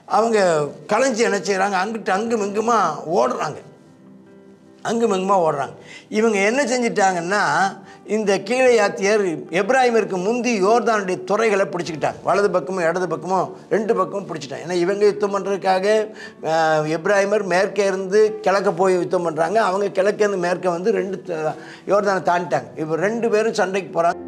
அவங்க கலைஞ்சி என்ன செய்கிறாங்க, அங்கிட்டு அங்குமிங்குமா ஓடுறாங்க. இவங்க என்ன செஞ்சிட்டாங்கன்னா, இந்த கீலேயாத்தியர் எப்ராயிமிற்கு முந்தி யோர்தானுடைய துறைகளை பிடிச்சிக்கிட்டாங்க. வலது பக்கமும் இடது பக்கமும் 2 பக்கமும் பிடிச்சிட்டாங்க. ஏன்னா இவங்க யுத்தம் பண்ணுறதுக்காக எப்ராயிமர் மேற்கே இருந்து கிழக்க போய் யுத்தம் பண்ணுறாங்க. அவங்க கிழக்கேருந்து மேற்கே வந்து 2 யோர்தானை தாண்டிட்டாங்க. இப்போ 2 பேரும் சண்டைக்கு போகிறாங்க.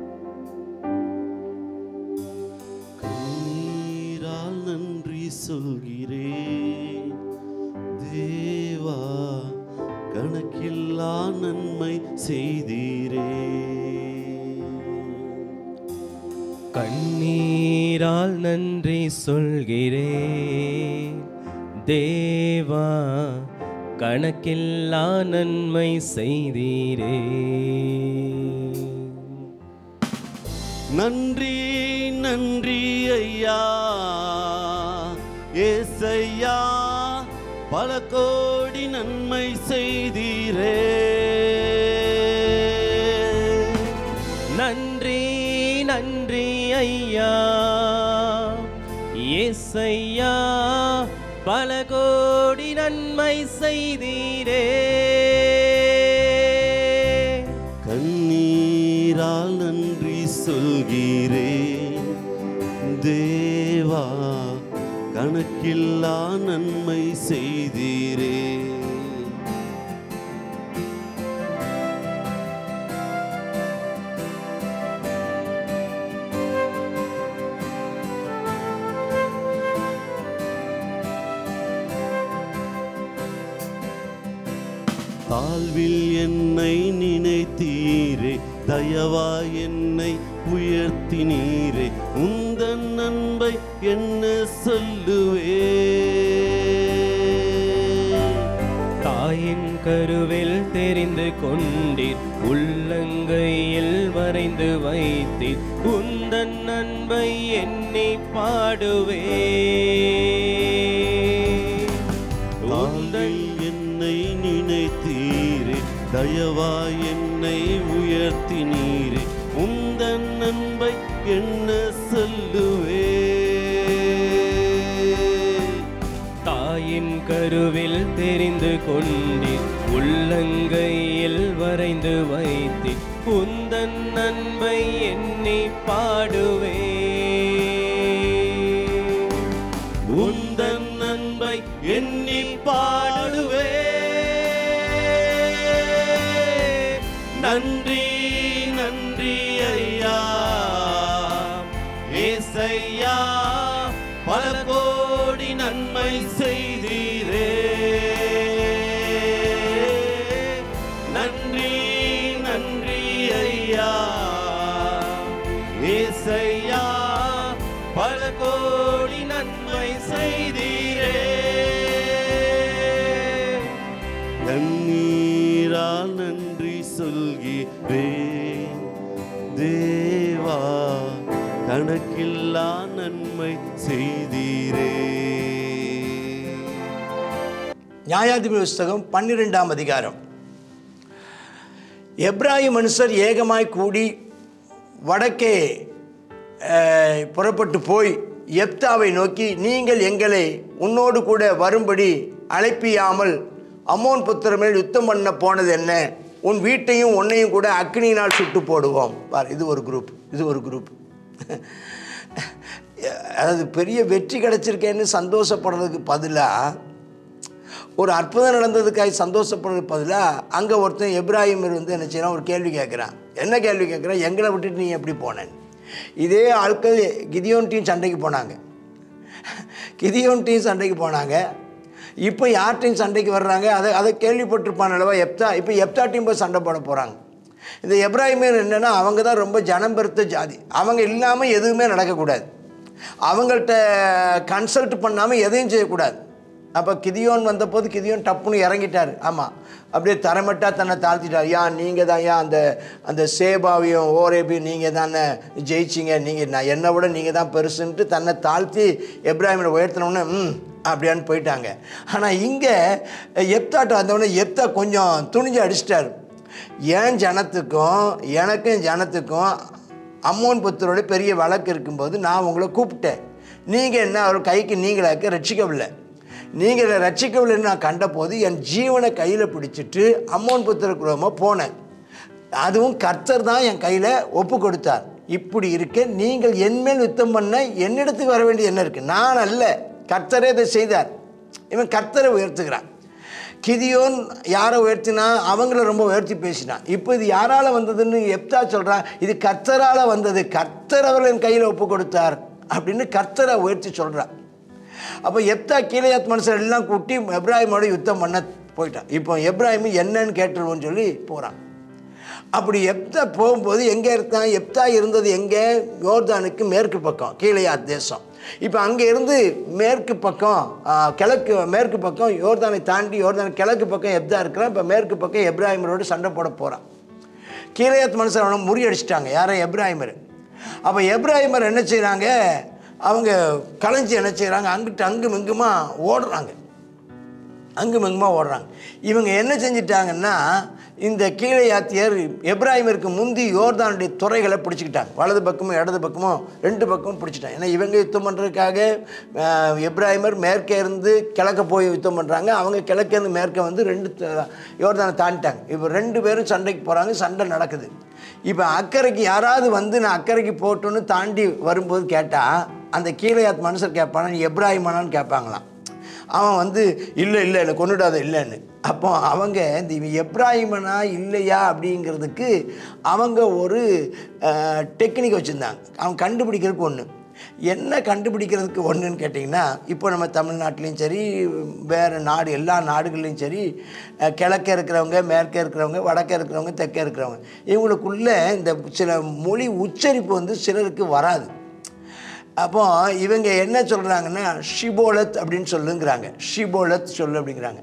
நன்றி சொல்கிறேன் தேவா, கணக்கில்லா நன்மை செய்தீரே. கண்ணீரால் நன்றி சொல்கிறேன் தேவா, கணக்கில்லா நன்மை செய்தீரே. நன்றி நன்றி ஐயா ஏசையா, பல கோடி நன்மை செய்தீரே. நன்றி நன்றி ஐயா ஏசையா, பல கோடி நன்மை செய்தீரே. கண்ணீரால் நன்றி சொல்கிறேன் தேவா, கணக்கில்லா நன்மை செய்தீரே. தாழ்வில் என்னை நினைத்தீரே, தயவா என்னை உயர்த்தினீரே. உந்தன் நன்மை என்ன சொல்லுவே. தாயின் கருவில் தெரிந்து கொண்டீர், உள்ளங்கையில் வரைந்து வைத்தீர். உந்தன் நன்மை எண்ணி பாடுவே. தாழ்வில் என்னை நினைத்தீரே, தயவா என்னை உயர்த்தினீரே. உந்தன் நன்மை என்ன சொல்லுவே. தாயின் கருவில் தெரிந்து கொண்டீர், உள்ளங்கையில் வரைந்து வைத்தீர். உந்தன் நன்மை எண்ணி பாடுவே. உந்தன் நன்மை எண்ணி பாடுவே. நன்றி நன்றி ஐயா ஏசையா, பல கோடி நன்மை செய்தீரே. நன்றி நன்றி ஐயா ஏசையா, பல கோடி நன்மை செய்தீரே. கண்ணீரால் நன்றி சொல்கிறேன் தேவா, கணக்கில்லா நன்மை செய்தீரே. நியாயாதிபதி புஸ்தகம் 12ஆம் அதிகாரம். எப்ராயிம் மனுஷர் ஏகமாய் கூடி வடக்கே புறப்பட்டு போய் எப்தாவை நோக்கி, நீங்கள் எங்களை உன்னோடு கூட வரும்படி அழைப்பியாமல் அம்மோன் புத்திரர் மேல் யுத்தம் பண்ண போனது என்ன? உன் வீட்டையும் உன்னையும் கூட அக்னியினால் சுட்டு போடுவோம். பார், இது ஒரு குரூப். அதாவது பெரிய வெற்றி கிடைச்சிருக்கேன்னு சந்தோஷப்படுறதுக்கு பதிலாக, ஒரு அற்புதம் நடந்ததுக்காக சந்தோஷப்படுறதுக்கு பதிலாக, அங்கே ஒருத்தன் எப்ராயிமர் வந்து என்ன செய்யறான், ஒரு கேள்வி கேட்குறான். என்ன கேள்வி கேட்குறான்? எங்களை விட்டுட்டு நீ எப்படி போனேன்? இதே ஆட்கள் கிதியோன்ட்டையும் சண்டைக்கு போனாங்க. இப்போ யார்ட்டையும் சண்டைக்கு வர்றாங்க? அதை கேள்விப்பட்டிருப்பான் அல்லவா எப்தா. இப்போ எப்தாட்டையும் போய் சண்டை போட போகிறாங்க. இந்த எப்ராயிமர் என்னென்னா, அவங்க தான் ரொம்ப ஜனம் பெருத்த ஜாதி. அவங்க இல்லாமல் எதுவுமே நடக்கக்கூடாது. அவங்கள்ட்ட கன்சல்ட் பண்ணாமல் எதையும் செய்யக்கூடாது. அப்போ கிதியோன் வந்தபோது கிதியோன் டப்புன்னு இறங்கிட்டார். ஆமாம், அப்படியே தரமட்டாக தன்னை தாழ்த்திட்டார். நீங்கள் தான் அந்த சேபாவையும் ஓரேபையும் நீங்கள் தானே ஜெயிச்சிங்க, நான் என்னை விட நீங்கள் தான் பெருசுன்ட்டு தன்னை தாழ்த்தி எப்ராயிமரை உயர்த்தினோன்னே அப்படியான்னு போயிட்டாங்க. ஆனால் இங்கே எப்தாட்ட வந்தவொடனே எப்தா கொஞ்சம் துணிஞ்சு அடிச்சிட்டார். என் ஜனத்துக்கும் அம்மோன் புத்திரோட பெரிய வழக்கு இருக்கும்போது நான் உங்களை கூப்பிட்டேன். நீங்கள் என்ன அவர் கைக்கு நீங்களாக்க ரட்சிக்கவில்லை. நீங்கள் ரட்சிக்கவில்லைன்னு நான் கண்டபோது என் ஜீவனை கையில் பிடிச்சிட்டு அம்மோன் புத்திரக்குள்ளமாக போனேன். அதுவும் கர்த்தர் தான் என் கையில் ஒப்பு கொடுத்தார். இப்படி இருக்க நீங்கள் என்மேல் யுத்தம் பண்ண என்னிடத்துக்கு வர வேண்டியது என்ன இருக்குது? நான் அல்ல, கர்த்தரே இதை செய்தார். இவன் கர்த்தரை உயர்த்துக்கிறான். கிதியோன் யாரை உயர்த்தினா? அவங்கள ரொம்ப உயர்த்தி பேசினான். இப்போ இது யாரால் வந்ததுன்னு எப்தா சொல்கிறான். இது கர்த்தரால் வந்தது, கர்த்தர் அவர்களின் கையில் ஒப்பு கொடுத்தார் அப்படின்னு கர்த்தரை உயர்த்தி சொல்கிறான். அப்போ எப்தா கீலேயாத் மனுஷர் எல்லாம் கூட்டி எப்ராஹிமோட யுத்தம் பண்ண போயிட்டான். இப்போ எப்ராஹிம் என்னன்னு கேட்டுருவோன்னு சொல்லி போகிறான். அப்படி எப்தா போகும்போது எங்கே இருந்தான்? எப்தா இருந்தது எங்கே? யோர்தானுக்கு மேற்கு பக்கம், கீலேயாத் தேசம். இப்போ அங்கே இருந்து மேற்கு பக்கம், மேற்கு பக்கம் யோர்தானை தாண்டி யோர்தான் கிழக்கு பக்கம் எப்தா இருக்கிறான். இப்போ மேற்கு பக்கம் எப்ராஹிமரோடு சண்டை போட போகிறான். கீலேயாத் மனுஷர் அவனை முறியடிச்சிட்டாங்க. யாரும்? எப்ராஹிமர். அப்போ எப்ராஹிமர் என்ன செய்கிறாங்க? அவங்க கலைஞ்சி என்ன செய்கிறாங்க? அங்கிட்டு அங்கும் இங்குமா ஓடுறாங்க. இவங்க என்ன செஞ்சிட்டாங்கன்னா, இந்த கீலேயாத்தியர் எப்ராஹிமருக்கு முந்தி யோர்தானுடைய துறைகளை பிடிச்சிக்கிட்டாங்க. வலது பக்கமும் இடது பக்கமும் 2 பக்கமும் பிடிச்சிட்டாங்க. ஏன்னா இவங்க யுத்தம் பண்ணுறதுக்காக எப்ராஹிமர் மேற்கே இருந்து கிழக்க போய் யுத்தம் பண்ணுறாங்க. அவங்க கிழக்கேருந்து மேற்கே வந்து 2 யோர்தானை தாண்டிட்டாங்க. இப்போ 2 பேரும் சண்டைக்கு போகிறாங்க. சண்டை நடக்குது. இப்போ அக்கறைக்கு யாராவது வந்து நான் அக்கறைக்கு போட்டோன்னு தாண்டி வரும்போது கேட்டால் அந்த கீலேயாத் மனுஷர் கேட்பானா, நீ எப்ராஹிமானான்னு கேட்பாங்களாம். அவன் வந்து இல்லை கொண்டுடாத இல்லைன்னு. அப்போ அவங்க இந்த எப்ராஹிமனா இல்லையா அப்படிங்கிறதுக்கு அவங்க ஒரு டெக்னிக் வச்சுருந்தாங்க. அவன் கண்டுபிடிக்கிறதுக்கு ஒன்று. என்ன கண்டுபிடிக்கிறதுக்கு ஒன்றுன்னு கேட்டிங்கன்னா, இப்போ நம்ம தமிழ்நாட்டிலையும் சரி, வேறு நாடு, எல்லா நாடுகள்லையும் சரி, கிழக்கே இருக்கிறவங்க, மேற்கே இருக்கிறவங்க, வடக்கே இருக்கிறவங்க, தெற்கே இருக்கிறவங்க, இவங்களுக்குள்ள இந்த சில மொழி உச்சரிப்பு வந்து சிலருக்கு வராது. அப்போ இவங்க என்ன சொல்கிறாங்கன்னா, ஷிபோலத் அப்படின்னு சொல்லுங்கிறாங்க. ஷிபோலத் சொல்லு அப்படிங்கிறாங்க.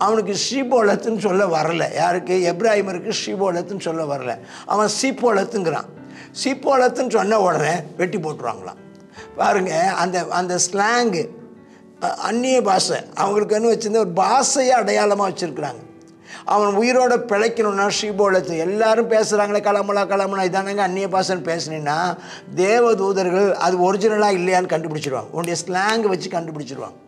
அவனுக்கு ஷிபோலத்துன்னு சொல்ல வரலை. யாருக்கு? எப்ராஹிமருக்கு ஷிபோலத்துன்னு சொல்ல வரலை. அவன் சீப்போலத்துங்கிறான். சீப்போலத்துன்னு சொன்ன உடனே வெட்டி போட்டுருவாங்களாம். பாருங்கள், அந்த ஸ்லாங்கு அந்நிய பாஷை அவங்களுக்குன்னு வச்சுருந்த ஒரு பாஷையை அடையாளமாக வச்சுருக்குறாங்க. அவன் உயிரோட பிழைக்கணும்னா ஷீபோலத்து எல்லாரும் பேசுகிறாங்களே, களமலா இதானங்க அந்நிய பாஷைன்னு பேசுனீங்கன்னா தேவதூதர்கள் அது ஒரிஜினலாக இல்லையான்னு கண்டுபிடிச்சிடுவாங்க. உன்னுடைய ஸ்லாங்கை வச்சு கண்டுபிடிச்சிடுவாங்க.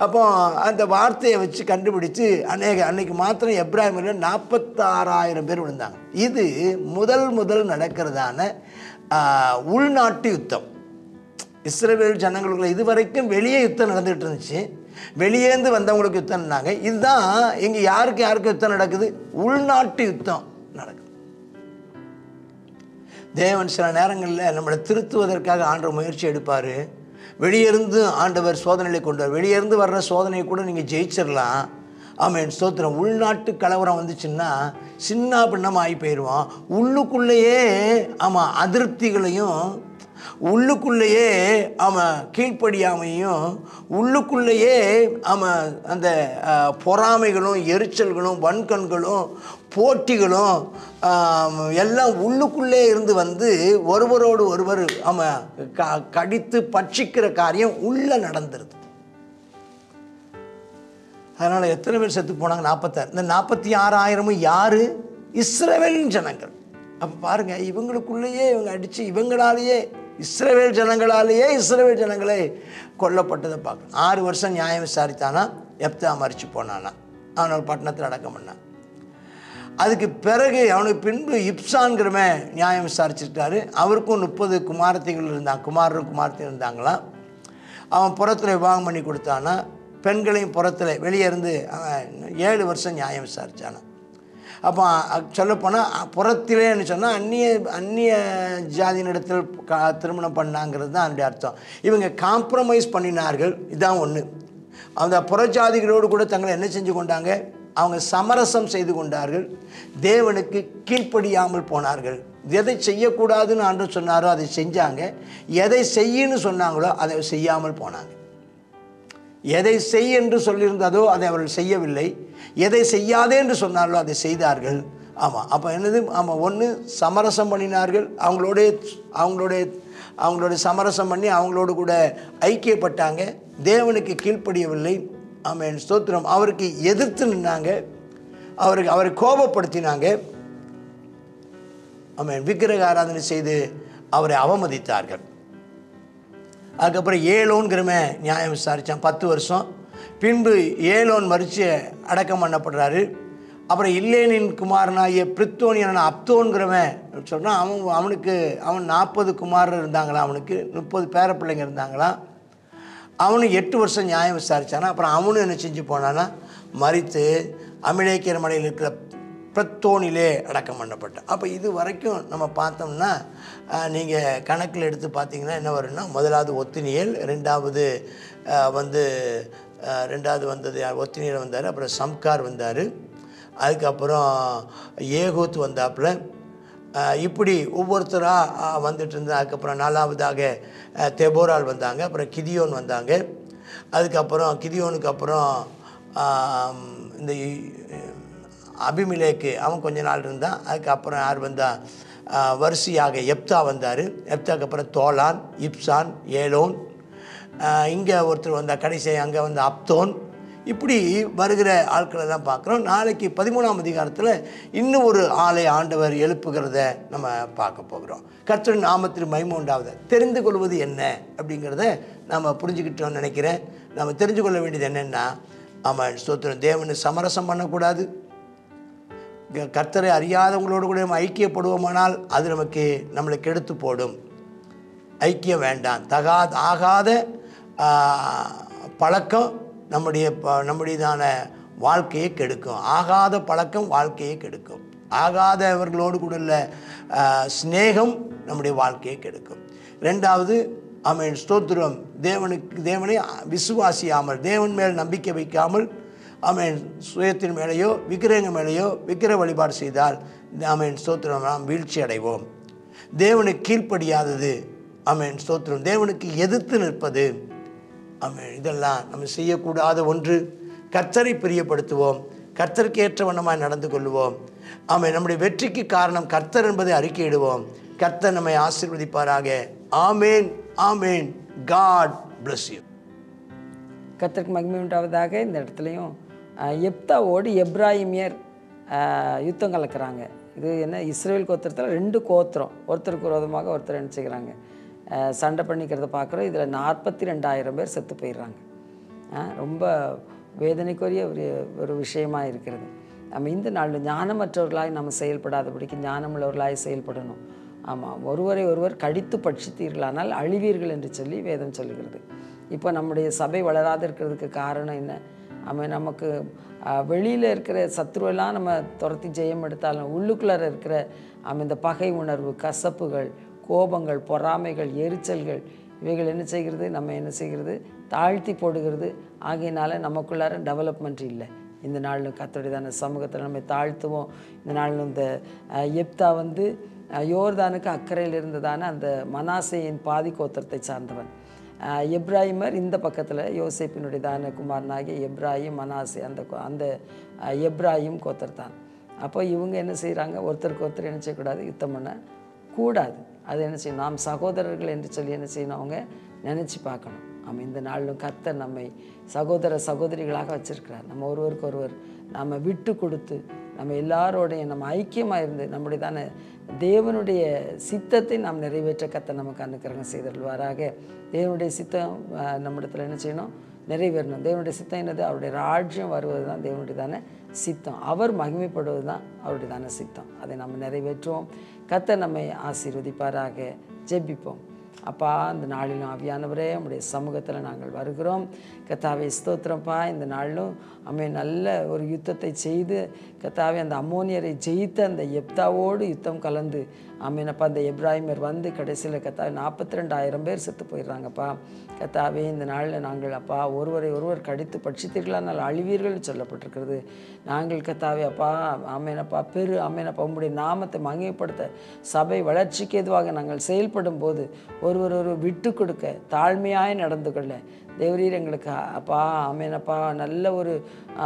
அப்போ அந்த வார்த்தையை வச்சு கண்டுபிடிச்சு அன்னைக்கு மாத்திரம் எப்ராஹிமில் 46,000 பேர் விழுந்தாங்க. இது முதல் நடக்கிறதான உள்நாட்டு யுத்தம். இஸ்ரவேல் ஜனங்களுக்குள்ள இதுவரைக்கும் வெளியே யுத்தம் நடந்துகிட்டு இருந்துச்சு. வெளியேந்து வந்தவங்களுக்கு யுத்தம்னாங்க. இதுதான் இங்கே யாருக்கு யுத்தம் நடக்குது? உள்நாட்டு யுத்தம் நடக்குது. தேவன் சில நேரங்களில் நம்மளை திருத்துவதற்காக ஆண்டவர் முயற்சி எடுப்பார். வெளியிருந்து ஆண்டவர் சோதனையை கொண்டு வெளியிருந்து வர்ற சோதனையை கூட நீங்கள் ஜெயிச்சிடலாம். ஆமென், ஸ்தோத்திரம். உள்நாட்டு கலவரம் வந்துச்சுன்னா சின்ன பின்னமாக ஆகி போயிடுவோம். உள்ளுக்குள்ளேயே அதிருப்திகளையும், உள்ளுக்குள்ளேயே கீழ்ப்படியாமையும், உள்ளுக்குள்ளேயே அந்த பொறாமைகளும், எரிச்சல்களும், வன்கண்களும், போட்டிகளும் எல்லாம் உள்ளுக்குள்ளே இருந்து வந்து ஒருவரோடு ஒருவர் கடித்து பட்சிக்கிற காரியம் உள்ளே நடந்துருது. அதனால் எத்தனை பேர் செத்து போனாங்க? 46. இந்த 46,000 யார்? இஸ்ரவேலின் ஜனங்கள். அப்போ பாருங்கள், இவங்களுக்குள்ளேயே இவங்க அடித்து இவங்களாலேயே இஸ்ரவேல் ஜனங்களே கொல்லப்பட்டதை பார்க்கணும். 6 வருஷம் நியாயம் விசாரித்தானா, எப்தா மறித்து போனானா, அவனோட பட்டணத்தில் அடக்கம் பண்ணான். அதுக்கு பிறகு அவனுக்கு பின்பு இப்சான்கிறவன் நியாயம் விசாரிச்சுட்டாரு. அவருக்கும் 30 குமாரத்திகள் இருந்தாங்க, குமாரத்திகள் இருந்தாங்களாம். அவன் புறத்தில் விவாகம் பண்ணி கொடுத்தானா. பெண்களையும் புறத்தில் வெளியே இருந்து அவன் 7 வருஷம் நியாயம் விசாரித்தானா. அப்போ சொல்லப்போனால் புறத்திலேன்னு சொன்னால் அந்நிய ஜாதியினிடத்தில் திருமணம் பண்ணாங்கிறது தான் அதனுடைய அர்த்தம். இவங்க காம்ப்ரமைஸ் பண்ணினார்கள். இதுதான் ஒன்று. அந்த புறஜாதிகளோடு கூட தங்களை என்ன செஞ்சு கொண்டாங்க? அவங்க சமரசம் செய்து கொண்டார்கள். தேவனுக்கு கீழ்ப்படியாமல் போனார்கள். எதை செய்யக்கூடாதுன்னு ஆண்டவர் சொன்னாரோ அதை செஞ்சாங்க. எதை செய்யன்னு சொன்னாங்களோ அதை செய்யாமல் போனாங்க. எதை செய் என்று சொல்லியிருந்ததோ அதை அவர்கள் செய்யவில்லை. எதை செய்யாதே என்று சொன்னார்களோ அதை செய்தார்கள். ஆமாம், அப்போ என்னது? ஒன்று சமரசம் பண்ணினார்கள். அவங்களோட சமரசம் பண்ணி அவங்களோடு கூட ஐக்கியப்பட்டாங்க. தேவனுக்கு கீழ்ப்படியவில்லை. ஆமென், ஸ்தோத்திரம். அவருக்கு எதிர்த்து நின்னாங்க. அவரை கோபப்படுத்தினாங்க. ஆமென், விக்கிரக ஆராதனை செய்து அவரை அவமதித்தார்கள். அதுக்கப்புறம் ஏலோன்கிறவன் நியாயம் விசாரித்தான் 10 வருஷம். பின்பு ஏலோன் மறித்து அடக்கம் பண்ணப்படுறாரு. அப்புறம் இல்லேனின் குமாரனாகிய பிரித்தோனியனான அப்தோன்கிறவன் சொன்னால் அவன் 40 குமாரர் இருந்தாங்களாம். அவனுக்கு 30 பேரப்பிள்ளைங்க இருந்தாங்களாம். அவனு 8 வருஷம் நியாயம் விசாரித்தானா. அப்புறம் அவனும் என்ன செஞ்சு போனான்னா மறித்து அமிலேக்கியர் மலையில் இருக்கிற பிரத்தோனிலே அடக்கம் பண்ணப்பட்டான். அப்போ இது வரைக்கும் நம்ம பார்த்தோம்னா நீங்கள் கணக்கில் எடுத்து பார்த்தீங்கன்னா என்ன வரும்னா, முதலாவது ஒத்தினியேல், ரெண்டாவது வந்தது ஒத்தினியல் வந்தார். அப்புறம் சம்கார் வந்தார். அதுக்கப்புறம் ஏகோத் வந்தாப்புல. இப்படி ஒவ்வொருத்தராக வந்துட்டு இருந்தால். அதுக்கப்புறம் 4வதாக தெபோரால் வந்தாங்க. அப்புறம் கிதியோன் வந்தாங்க. அதுக்கப்புறம் கிதியோனுக்கு அப்புறம் இந்த அபிமெலேக்கு அவன் கொஞ்ச நாள் இருந்தான். அதுக்கப்புறம் யார் வந்தா, வரிசையாக எப்தா வந்தார். எப்தாக்கு அப்புறம் தோலான், இப்சான், ஏலோன், இங்கே ஒருத்தர் வந்தால் கடைசியாக அங்கே வந்து அப்தோன். இப்படி வருகிற ஆட்களை தான் பார்க்குறோம். நாளைக்கு 13ஆம் அதிகாரத்தில் இன்னும் ஒரு ஆளை ஆண்டவர் எழுப்புகிறத நம்ம பார்க்க போகிறோம். கர்த்தரின் நாமத்தில் மகிமை உண்டாவது. தெரிந்து கொள்வது என்ன அப்படிங்கிறத நம்ம புரிஞ்சுக்கிட்டோம்னு நினைக்கிறேன். நம்ம தெரிஞ்சு கொள்ள வேண்டியது என்னென்னா, ஆமாம், ஸ்தோத்திரம், தேவனை சமரசம் பண்ணக்கூடாது. கர்த்தரை அறியாதவங்களோடு கூட நம்ம ஐக்கியப்படுவோமானால் அது நம்மளை கெடுத்து போடும். ஐக்கியம் வேண்டாம். ஆகாத பழக்கம் நம்முடையதான வாழ்க்கையை கெடுக்கும். ஆகாத பழக்கம் வாழ்க்கையை கெடுக்கும். ஆகாதவர்களோடு கூட உள்ள ஸ்நேகம் நம்முடைய வாழ்க்கையை கெடுக்கும். ரெண்டாவது, ஆமென், ஸ்தோத்திரம், தேவனை விசுவாசியாமல், தேவன் மேல் நம்பிக்கை வைக்காமல், ஆமென், சுயத்தின் மேலேயோ விக்கிரகங்கள் மேலேயோ விக்கிர வழிபாடு செய்தால், ஆமென், ஸ்தோத்திரம், நாம் வீழ்ச்சி அடைவோம். தேவனுக்கு கீழ்ப்படியாதது, ஆமென், ஸ்தோத்திரம், தேவனுக்கு எதிர்த்து நிற்பது, ஆமென், இதெல்லாம் நம்ம செய்யக்கூடாத ஒன்று. கர்த்தரை பிரியப்படுத்துவோம். கர்த்தருக்கு ஏற்ற வண்ணமாய் நடந்து கொள்வோம். ஆமென். நம்முடைய வெற்றிக்கு காரணம் கர்த்தர் என்பதை அறிக்கையிடுவோம். கர்த்தர் நம்மை ஆசீர்வதிப்பாராக. ஆமேன், ஆமேன். God bless you. கர்த்தருக்கு மகிமை உண்டாவதாக. இந்த இடத்துலையும் எப்தாவோடு எப்ராயிமியர் யுத்தம் கலக்கிறாங்க. இது என்ன, இஸ்ரேல் கோத்திரத்தில் 2 கோத்திரம் ஒருத்தருக்கு விரோதமாக ஒருத்தர் என்ன செய்கிறாங்க, சண்டை பண்ணிக்கிறத பார்க்குறோம். இதில் 42,000 பேர் செத்து போயிடுறாங்க. ரொம்ப வேதனைக்குரிய ஒரு விஷயமாக இருக்கிறது. நம்ம இந்த நாளில் ஞானமற்றவர்களாய் நம்ம செயல்படாதபடிக்கு ஞானமுள்ளவர்களாய் செயல்படணும். ஆமாம், ஒருவர் கடித்து பட்சித்தீர்களானால் அழிவீர்கள் என்று சொல்லி வேதம் சொல்லுகிறது. இப்போ நம்முடைய சபை வளராது இருக்கிறதுக்கு காரணம் என்ன? நமக்கு வெளியில் இருக்கிற சத்ருவெல்லாம் நம்ம துரத்தி ஜெயம் எடுத்தாலும் உள்ளுக்குள்ளார இருக்கிற இந்த பகை உணர்வு, கசப்புகள், கோபங்கள், பொறாமைகள், எரிச்சல்கள், இவைகள் என்ன செய்கிறது, தாழ்த்தி போடுகிறது. ஆகையினால நமக்குள்ளார டெவலப்மெண்ட் இல்லை. இந்த நாளில் கர்த்தருடையதான சமூகத்தில் நம்ம தாழ்த்துவோம். இந்த நாளில் இந்த எப்தா யோர்தானுக்கு அக்கறையில் இருந்ததான அந்த மனாசேயின் பாதி கோத்திரத்தை சார்ந்தவன். எப்ராயிமர் இந்த பக்கத்தில் யோசேப்பினுடையதான குமாரனாகிய எப்ராயிம், மனாசே அந்த எப்ராயிம் கோத்திரத்தான். அப்போ இவங்க என்ன செய்கிறாங்க, ஒருத்தருக்கு ஒருத்தர் என்ன செய்யக்கூடாது, யுத்தம் பண்ண கூடாது. அது என்ன செய்யணும், நாம் சகோதரர்கள் என்று சொல்லி என்ன செய்யணும், அவங்க நினச்சி பார்க்கணும். நம்ம இந்த நாளிலும் கர்த்தர் நம்மை சகோதர சகோதரிகளாக வச்சுருக்கிறார். நம்ம ஒருவருக்கு ஒருவர் நம்ம விட்டு கொடுத்து நம்ம எல்லாரோடையும் நம்ம ஐக்கியமாக இருந்து நம்முடையதான தேவனுடைய சித்தத்தை நாம் நிறைவேற்ற கர்த்தர் நமக்கு அனுக்கிரகம் செய்தருள்வாராக. தேவனுடைய சித்தம் நம்மிடத்தில் என்ன செய்யணும், நிறைவேறணும். தேவனுடைய சித்தம் என்னது, அவருடைய ராஜ்யம் வருவது தான் தேவனுடையதான சித்தம். அவர் மகிமைப்படுவது தான் அவருடையதான சித்தம். அதை நம்ம நிறைவேற்றுவோம். கர்த்தர் நம்மை ஆசீர்வதிப்பாராக. ஜெபிப்போம். அப்பா, இந்த நாளிலும் ஆவியானவரே உம்முடைய சமூகத்தில் நாங்கள் வருகிறோம். கர்த்தாவே ஸ்தோத்திரம்ப்பா. இந்த நாளிலும் நல்ல ஒரு யுத்தத்தை செய்து கர்த்தாவே அந்த அம்மோனியரை ஜெயித்து அந்த எப்தாவோடு யுத்தம் கலந்து அப்பா அந்த எப்ராயிமர் கடைசியில் கர்த்தாவே 42,000 பேர் செத்து போயிடுறாங்கப்பா. கர்த்தாவே இந்த நாளில் நாங்கள் அப்பா ஒருவர் கடித்து பட்சித்தீர்களானால் அழிவீர்கள் சொல்லப்பட்டிருக்கிறது. நாங்கள் கர்த்தாவே அப்பா அப்பா உம்முடைய நாமத்தை மகிமைப்படுத்த சபை வளர்ச்சிக்கு எதுவாக நாங்கள் செயல்படும் போது ஒருவர் விட்டு கொடுக்க தாழ்மையாய் நடந்து கொள்ள தேவரீர் எங்களுக்கு அப்பா அப்பா நல்ல ஒரு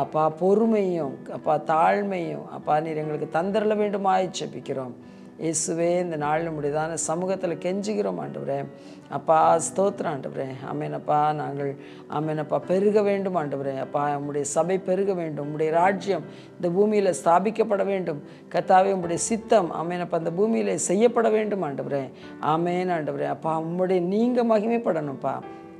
அப்பா பொறுமையும் அப்பா தாழ்மையும் அப்பா நீர் எங்களுக்கு தந்தரல வேண்டுமாய் ஜெபிக்கிறோம். இயேசுவே இந்த நாள் நம்முடையதான சமூகத்தில் கெஞ்சுகிறோம் ஆண்டவரே. அப்பா ஸ்தோத்திரம் ஆண்டவரே. ஆமேனப்பா நாங்கள் ஆமேனப்பா பெருக வேண்டும் ஆண்டவரே. அப்பா உம்முடைய சபை பெருக வேண்டும், உம்முடைய ராஜ்யம் இந்த பூமியில் ஸ்தாபிக்கப்பட வேண்டும் கர்த்தாவே. உம்முடைய சித்தம் ஆமேனப்பா இந்த பூமியில் செய்யப்பட வேண்டும் ஆண்டவரே. ஆமேன் ஆண்டவரே. அப்பா உம்முடைய நீங்கள் மகிமைப்படணும்ப்பா,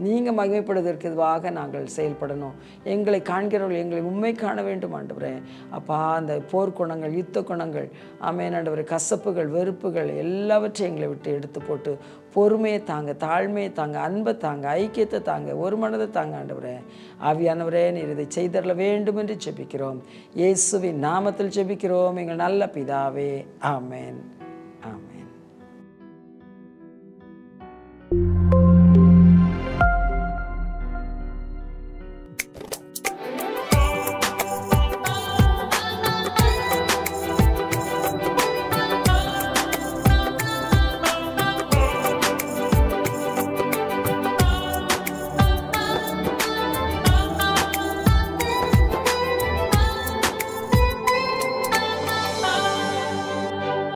நீங்கள் மகிமைப்படுவதற்கு இதுவாக நாங்கள் செயல்படணும். எங்களை காண்கிறவர்கள் எங்களை உண்மை காண வேண்டும் ஆண்டவரே. அப்பா அந்த போர்க்குணங்கள், யுத்த குணங்கள், ஆமேன் ஆண்டவரே, கசப்புகள், வெறுப்புகள் எல்லாவற்றையும் எங்களை விட்டு எடுத்து போட்டு பொறுமையை தாங்க, தாழ்மையை தாங்க, அன்பை தாங்க, ஐக்கியத்தை தாங்க, ஒரு மனதை தாங்க ஆண்டவரே. ஆவியானவரே நீர் இதை செய்தரல வேண்டும் என்று ஜெபிக்கிறோம். இயேசுவின் நாமத்தில் ஜெபிக்கிறோம் எங்கள் நல்ல பிதாவே. ஆமேன்.